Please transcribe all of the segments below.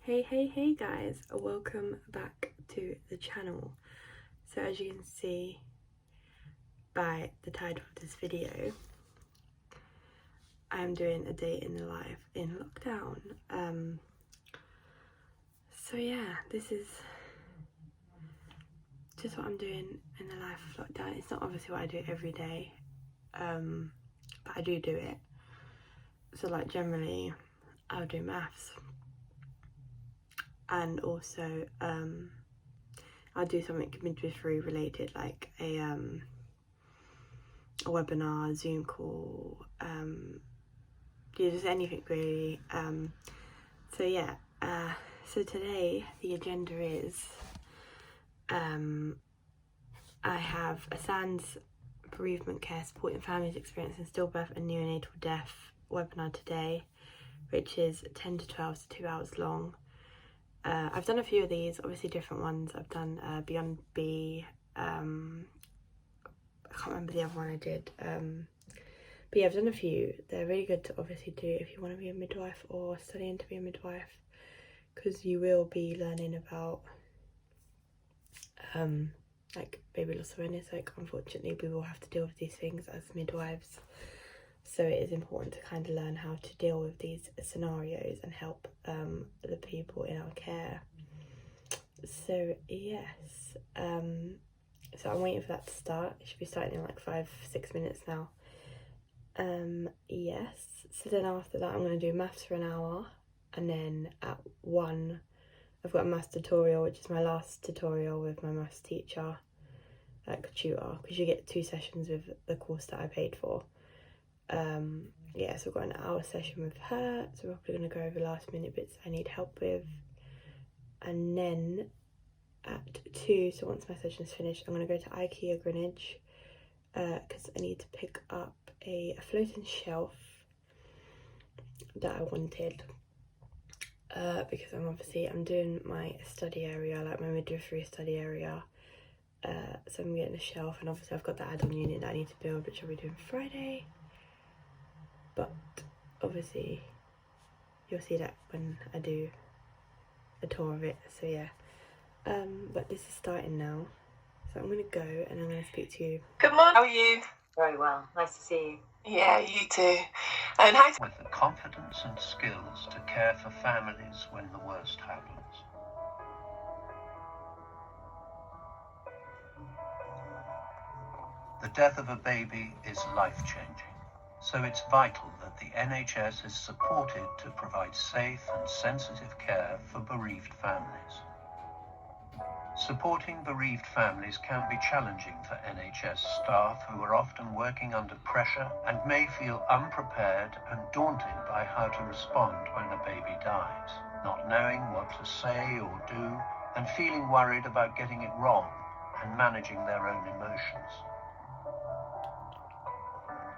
Hey guys, welcome back to the channel. So as you can see by the title of this video, I'm doing a day in the life in lockdown. So yeah, this is just what I'm doing in the life of lockdown. It's not obviously what I do every day, but I do it. So like generally I'll do maths, and also I'll do something midwifery related, like a webinar, Zoom call, just anything really. So yeah, so today the agenda is I have a SANS bereavement care supporting families experiencing stillbirth and neonatal death webinar today, which is 10 to 12, so 2 hours long. I've done a few of these, obviously different ones. I've done Beyond B, I can't remember the other one I did, but yeah, I've done a few. They're really good to obviously do if you want to be a midwife or studying to be a midwife, because you will be learning about like baby loss awareness. Like unfortunately we will have to deal with these things as midwives, so it is important to kind of learn how to deal with these scenarios and help the people in our care. So yes, so I'm waiting for that to start. It should be starting in like 5-6 minutes now. Yes, so then after that I'm going to do maths for an hour, and then at 1 I've got a maths tutorial, which is my last tutorial with my maths teacher, like tutor, because you get 2 sessions with the course that I paid for. Yeah, so I've got an hour session with her, so we're probably going to go over last minute bits I need help with. And then at 2, so once my session's finished, I'm going to go to IKEA Greenwich, because I need to pick up a floating shelf that I wanted, because I'm doing my study area, like my midwifery study area, so I'm getting a shelf, and obviously I've got the add-on unit that I need to build, which I'll be doing Friday. But obviously you'll see that when I do a tour of it. So yeah, but this is starting now, so I'm gonna go and I'm gonna speak to you. Good morning. How are you? Very well. Nice to see you. Yeah, you too. And hi. With the confidence and skills to care for families when the worst happens. The death of a baby is life-changing, so it's vital that the NHS is supported to provide safe and sensitive care for bereaved families. Supporting bereaved families can be challenging for NHS staff, who are often working under pressure and may feel unprepared and daunted by how to respond when a baby dies, not knowing what to say or do, and feeling worried about getting it wrong and managing their own emotions.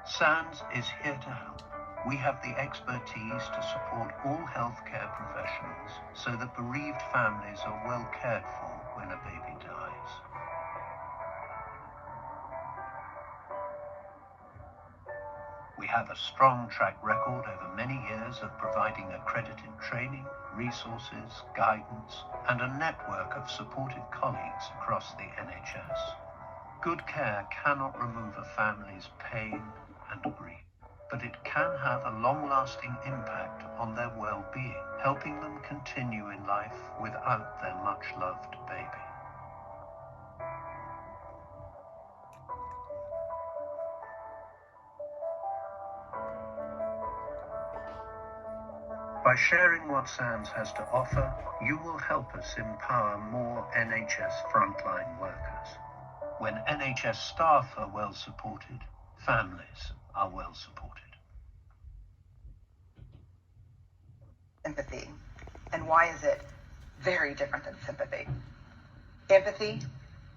SANS is here to help. We have the expertise to support all healthcare professionals so that bereaved families are well cared for when a baby dies. We have a strong track record over many years of providing accredited training, resources, guidance, and a network of supportive colleagues across the NHS. Good care cannot remove a family's pain and grief, but it can have a long-lasting impact on their well-being, helping them continue in life without their much-loved baby. By sharing what SANS has to offer, you will help us empower more NHS frontline workers. When NHS staff are well supported, families are well supported. Empathy. And why is it very different than sympathy? Empathy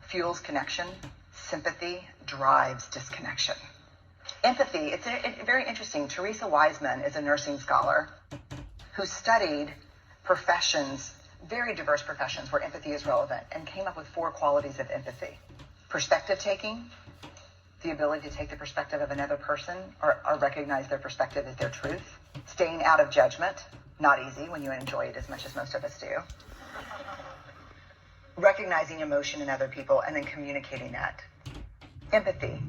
fuels connection. Sympathy drives disconnection. Empathy, it's very interesting. Teresa Wiseman is a nursing scholar who studied professions, very diverse professions where empathy is relevant, and came up with 4 qualities of empathy. Perspective taking, the ability to take the perspective of another person or recognize their perspective as their truth. Staying out of judgment, Not easy when you enjoy it as much as most of us do. Recognizing emotion in other people and then communicating that. Empathy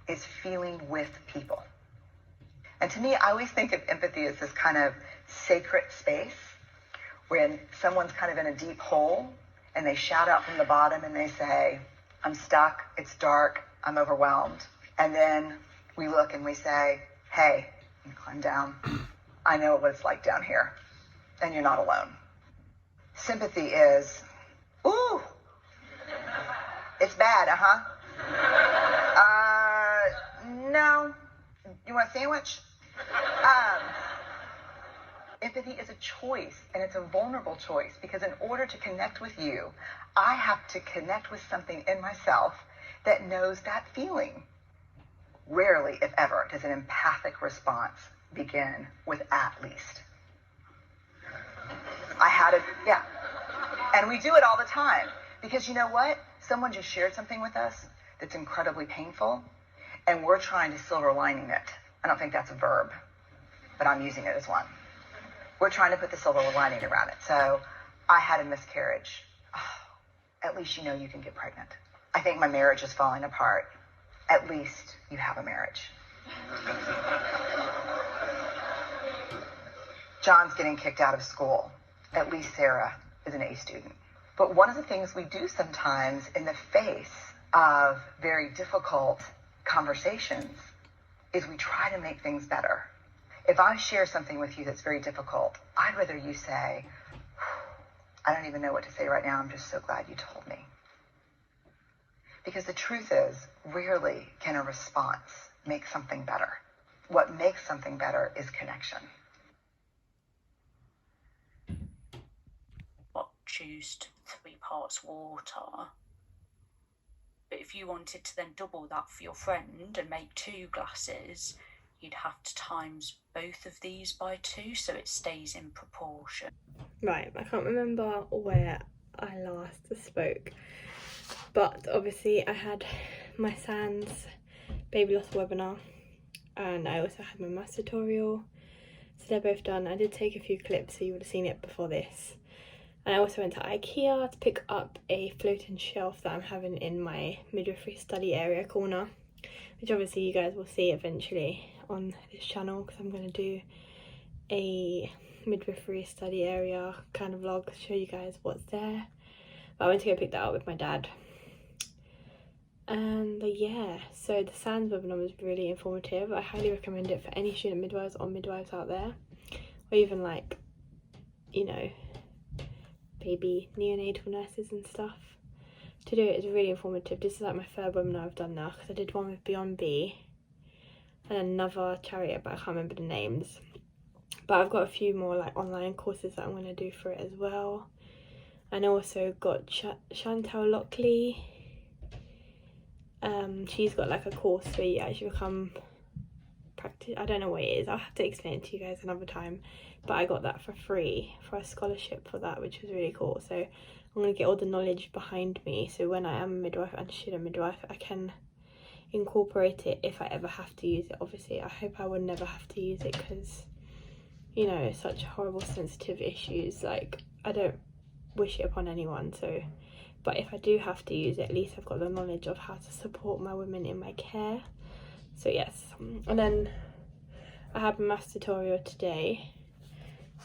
is feeling with people. And to me, I always think of empathy as this kind of sacred space when someone's kind of in a deep hole and they shout out from the bottom and they say, I'm stuck, it's dark, I'm overwhelmed. And then we look and we say, hey, you climb down. I know what it's like down here, and you're not alone. Sympathy is, ooh, it's bad, no, you want a sandwich? Empathy is a choice, and it's a vulnerable choice, because in order to connect with you, I have to connect with something in myself that knows that feeling. Rarely, if ever, does an empathic response begin with at least. And we do it all the time, because you know what? Someone just shared something with us that's incredibly painful, and we're trying to silver lining it. I don't think that's a verb, but I'm using it as one. We're trying to put the silver lining around it. So I had a miscarriage. Oh, at least you know you can get pregnant. I think my marriage is falling apart. At least you have a marriage. John's getting kicked out of school. At least Sarah is an A student. But one of the things we do sometimes in the face of very difficult conversations is we try to make things better. If I share something with you that's very difficult, I'd rather you say, I don't even know what to say right now. I'm just so glad you told me. Because the truth is, rarely can a response make something better. What makes something better is connection. Juiced 3 parts water. But if you wanted to then double that for your friend and make 2 glasses, you'd have to times both of these by 2 so it stays in proportion. Right, I can't remember where I last spoke, but obviously I had my SANS baby loss webinar, and I also had my maths tutorial, so they're both done. I did take a few clips, so you would have seen it before this. And I also went to IKEA to pick up a floating shelf that I'm having in my midwifery study area corner, which obviously you guys will see eventually on this channel, because I'm going to do a midwifery study area kind of vlog to show you guys what's there. But I went to go pick that up with my dad. And yeah, so the SANS webinar was really informative. I highly recommend it for any student midwives or midwives out there, or even like, you know, baby neonatal nurses and stuff. To do it is really informative. This is like my 3rd webinar I've done now, because I did one with Beyond B and another charity, but I can't remember the names. But I've got a few more like online courses that I'm going to do for it as well. And I also got Chantal Lockley. She's got like a course where you actually become practice. I don't know what it is. I'll have to explain it to you guys another time. But I got that for free for a scholarship for that, which was really cool. So I'm going to get all the knowledge behind me, so when I am a midwife and student midwife, I can incorporate it if I ever have to use it. Obviously, I hope I would never have to use it, because, you know, such horrible sensitive issues. Like, I don't wish it upon anyone. So, but if I do have to use it, at least I've got the knowledge of how to support my women in my care. So yes, and then I had my maths tutorial today,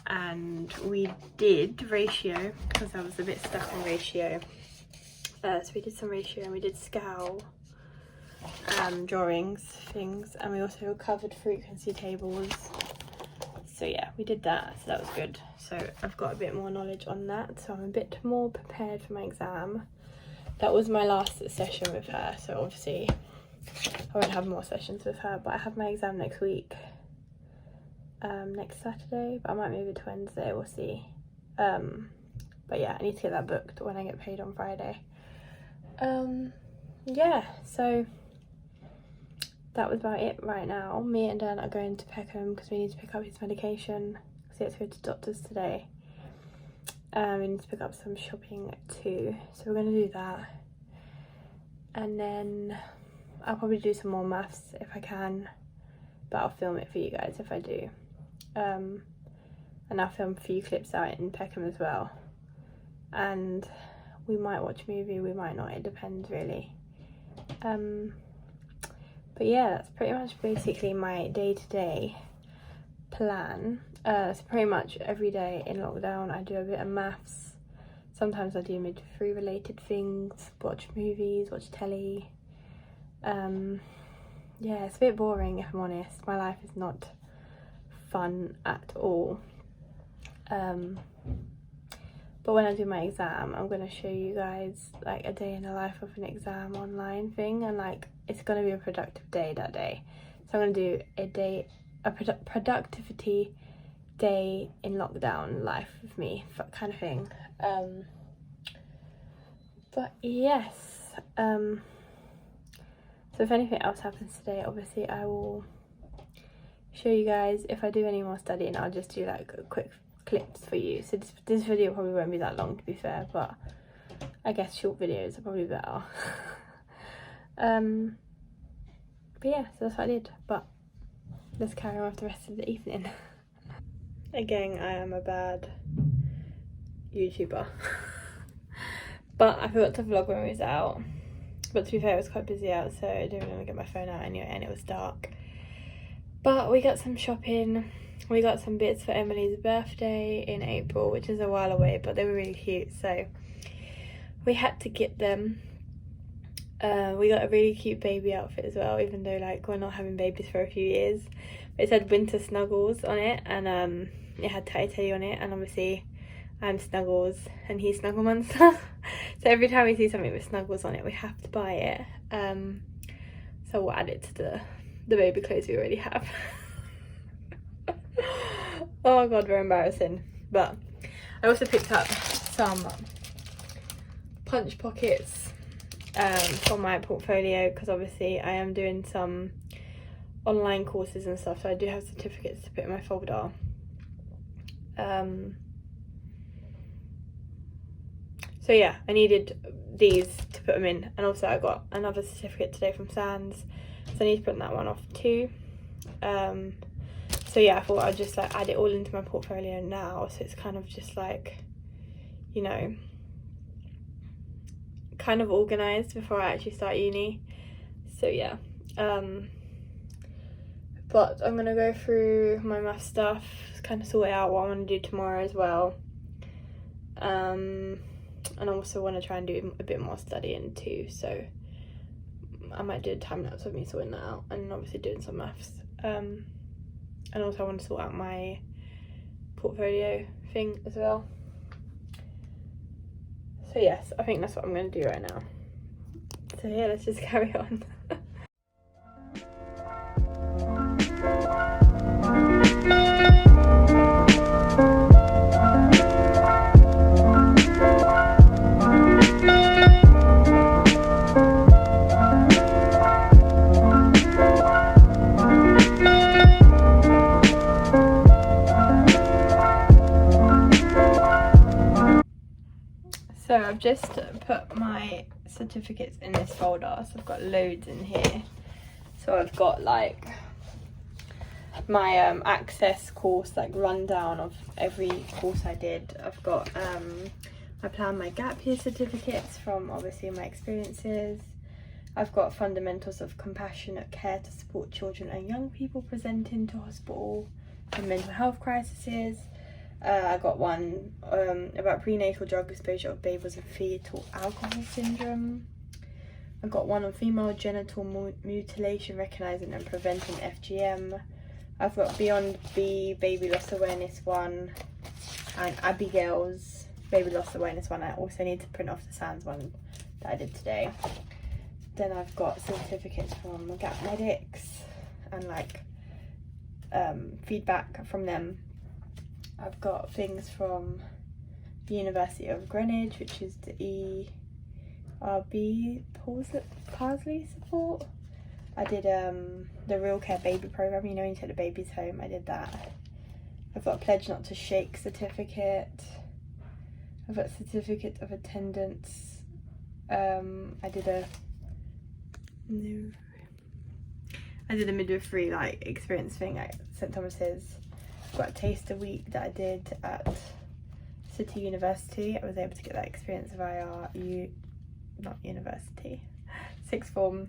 and we did ratio, because I was a bit stuck on ratio. So we did some ratio, and we did scale drawings, things, and we also covered frequency tables. So yeah, we did that, so that was good. So I've got a bit more knowledge on that, so I'm a bit more prepared for my exam. That was my last session with her, so obviously I won't have more sessions with her, but I have my exam next week. Next Saturday, but I might move it to Wednesday, we'll see. But yeah, I need to get that booked when I get paid on Friday. Yeah, so that was about it right now. Me and Dan are going to Peckham because we need to pick up his medication, because he has to go to doctors today. We need to pick up some shopping too, so we're going to do that. And then I'll probably do some more maths if I can, but I'll film it for you guys if I do. And and I'll film a few clips out in Peckham as well. And we might watch a movie, we might not, it depends really. But yeah, that's pretty much basically my day-to-day plan. So pretty much every day in lockdown I do a bit of maths. Sometimes I do midwifery related things, watch movies, watch telly. Yeah, it's a bit boring if I'm honest. My life is not fun at all. But when I do my exam, I'm going to show you guys like a day in the life of an exam online thing, and like it's going to be a productive day that day. So I'm going to do a productivity day in lockdown life with me kind of thing. But yes, so if anything else happens today, obviously I will show you guys. If I do any more studying, I'll just do like quick clips for you. So this video probably won't be that long, to be fair, but I guess short videos are probably better. But yeah, so that's what I did. But let's carry on with the rest of the evening. Again, I am a bad YouTuber. But I forgot to vlog when we was out. But to be fair, it was quite busy out, so I didn't really get my phone out anyway, and it was dark. But we got some shopping. We got some bits for Emily's birthday in April, which is a while away, but they were really cute, so we had to get them. We got a really cute baby outfit as well, even though like we're not having babies for a few years. It said winter snuggles on it, and it had Teddy on it, and obviously I'm Snuggles and he's Snuggle Monster. So every time we see something with Snuggles on it, we have to buy it. So we'll add it to the baby clothes we already have. Oh god, we're embarrassing. But I also picked up some punch pockets for my portfolio, because obviously I am doing some online courses and stuff, so I do have certificates to put in my folder. So yeah, I needed these to put them in, and also I got another certificate today from Sands, so I need to print that one off too. So yeah, I thought I'd just like add it all into my portfolio now, so it's kind of just like, you know, kind of organised before I actually start uni. So yeah, but I'm gonna go through my math stuff, kind of sort out what I'm gonna do tomorrow as well. And I also want to try and do a bit more studying too, so I might do a time lapse of me sorting that out, and obviously doing some maths. And also I want to sort out my portfolio thing as well. So yes, I think that's what I'm going to do right now. So yeah, let's just carry on. So I've just put my certificates in this folder, so I've got loads in here. So I've got like my access course, like rundown of every course I did. I've got I planned my gap year certificates from obviously my experiences. I've got fundamentals of compassionate care to support children and young people presenting to hospital and mental health crises. I got one about prenatal drug exposure of babies with fetal alcohol syndrome. I got one on female genital mutilation, recognising and preventing FGM. I've got Beyond B baby loss awareness one, and Abigail's baby loss awareness one. I also need to print off the Sands one that I did today. Then I've got certificates from Gap Medics and like feedback from them. I've got things from the University of Greenwich, which is the ERB Parsley support. I did the Real Care Baby program, you know, when you take the babies home. I did that. I've got a Pledge Not to Shake certificate. I've got a certificate of attendance. I did a midwifery like experience thing at St Thomas's. I've got a taster week that I did at City University. I was able to get that experience via not university, sixth form.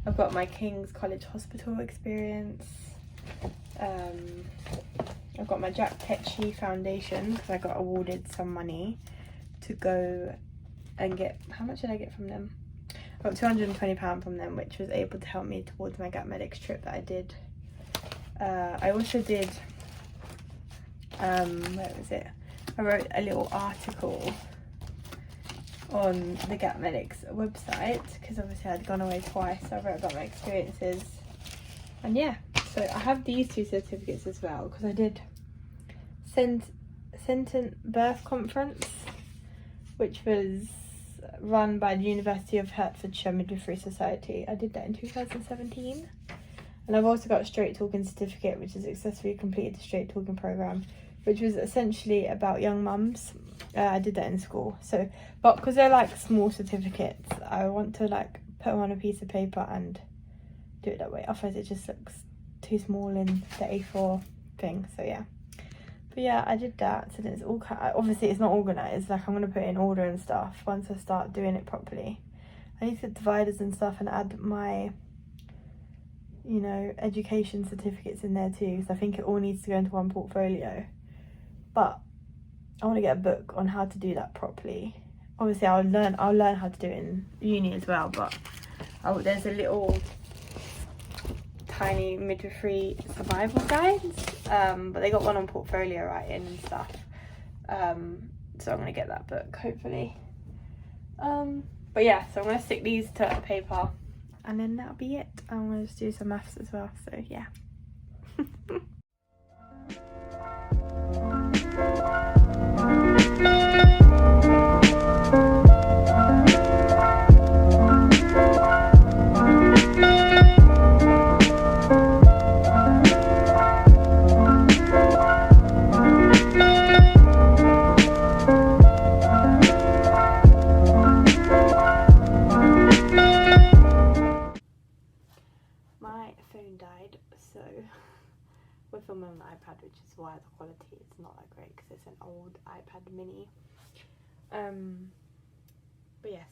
I've got my King's College Hospital experience. I've got my Jack Ketchy Foundation because I got awarded some money to go and get, how much did I get from them? I got £220 from them, which was able to help me towards my Gap Medics trip that I did. I also did, where was it? I wrote a little article on the Gap Medics website because obviously I'd gone away twice, so I wrote about my experiences. And yeah, so I have these 2 certificates as well because I did Sentient Birth Conference, which was run by the University of Hertfordshire Midwifery Society. I did that in 2017. And I've also got a straight talking certificate, which has successfully completed the straight talking program, which was essentially about young mums. I did that in school. So, but because they're like small certificates, I want to like put them on a piece of paper and do it that way. Otherwise it just looks too small in the A4 thing. So yeah. But yeah, I did that. So then it's all obviously it's not organised. Like I'm gonna put it in order and stuff once I start doing it properly. I need to get dividers and stuff and add my, you know, education certificates in there too, because I think it all needs to go into one portfolio. But I want to get a book on how to do that properly. Obviously I'll learn how to do it in uni as well, but there's a little tiny midwifery survival guides, but they got one on portfolio writing and stuff, so I'm gonna get that book hopefully. But yeah, so I'm gonna stick these to paper and then that'll be it. I'm gonna just do some maths as well, so yeah. My phone died, so we're filming on the iPad, which is why the quality is not that great because it's an old iPad mini. But yes,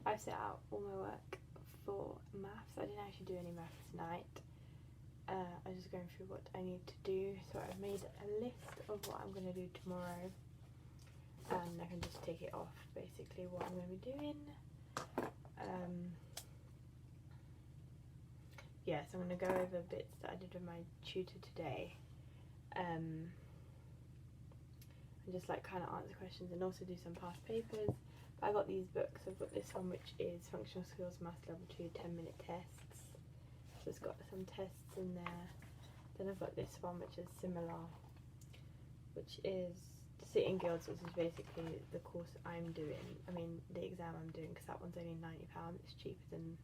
I've set out all my work for maths. I didn't actually do any maths tonight. I was just going through what I need to do, so I've made a list of what I'm going to do tomorrow, and I can just take it off basically what I'm going to be doing. Yeah, so I'm going to go over bits that I did with my tutor today, and just like kind of answer questions and also do some past papers. But I got these books. I've got this one which is Functional Skills Maths Level 2 10-minute tests, so it's got some tests in there. Then I've got this one which is similar, which is Sitting Guilds, which is basically the course I'm doing, the exam I'm doing, because that one's only £90. It's cheaper than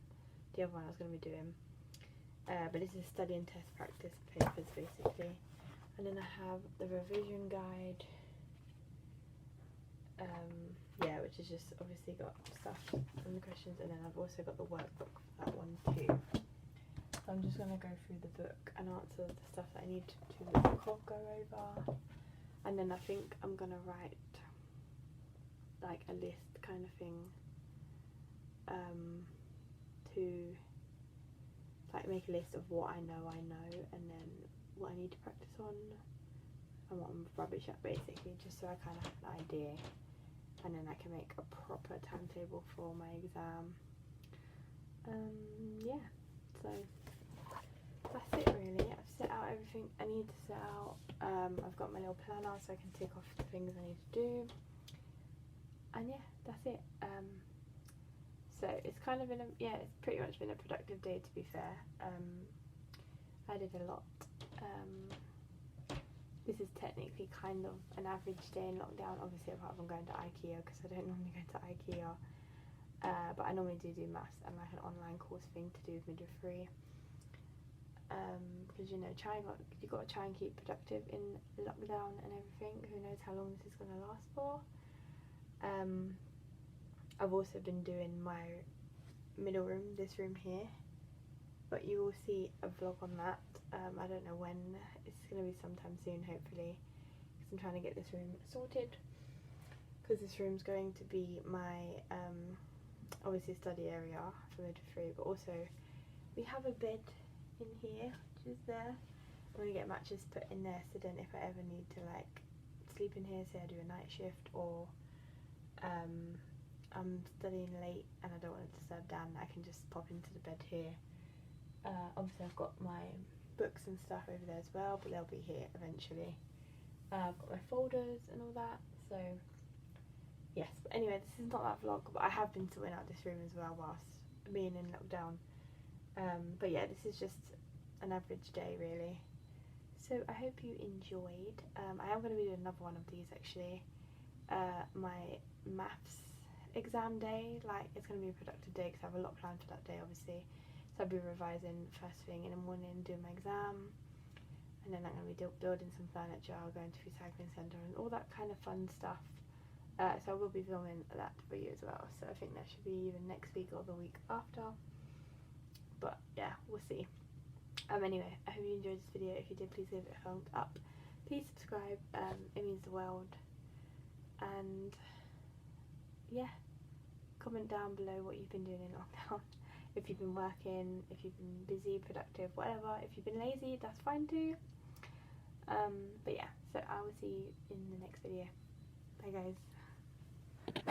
the other one I was going to be doing. But this is study and test practice papers basically. And then I have the revision guide, which is just obviously got stuff and the questions, and then I've also got the workbook for that one too. So I'm just going to go through the book and answer the stuff that I need to go over, and then I think I'm going to write like a list kind of thing, to like make a list of what I know, and then what I need to practice on and what I'm rubbish at basically, just so I kind of have an idea, and then I can make a proper timetable for my exam. Yeah, so that's it really. I've set out everything I need to set out. I've got my little planner so I can tick off the things I need to do, and yeah, that's it. So it's kind of been it's pretty much been a productive day, to be fair. I did a lot. This is technically kind of an average day in lockdown, obviously apart from going to IKEA, because I don't normally go to IKEA. But I normally do maths and like an online course thing to do with midwifery. Because you've got to try and keep productive in lockdown and everything. Who knows how long this is going to last for. I've also been doing my middle room, this room here, but you will see a vlog on that. I don't know when, it's going to be sometime soon hopefully, because I'm trying to get this room sorted, because this room's going to be my obviously study area for midwifery, but also we have a bed in here which is there. I'm going to get mattress put in there, so then if I ever need to like sleep in here, say I do a night shift, or I'm studying late and I don't want to disturb Dan, I can just pop into the bed here. Obviously I've got my books and stuff over there as well, but they'll be here eventually. I've got my folders and all that, so yes. But anyway, this is not that vlog, but I have been sorting out this room as well whilst being in lockdown. But yeah, this is just an average day really. So I hope you enjoyed. I am going to be doing another one of these actually. My maths exam day, like it's going to be a productive day because I have a lot planned for that day obviously. So I'll be revising first thing in the morning, doing my exam, and then I'm going to be building some furniture, going to recycling centre and all that kind of fun stuff. So I will be filming that for you as well, so I think that should be either next week or the week after, but yeah, we'll see. Anyway, I hope you enjoyed this video. If you did, please give it a thumbs up, please subscribe, it means the world, and yeah, comment down below what you've been doing in lockdown. If you've been working, if you've been busy, productive, whatever. If you've been lazy, that's fine too. But yeah, so I will see you in the next video. Bye guys.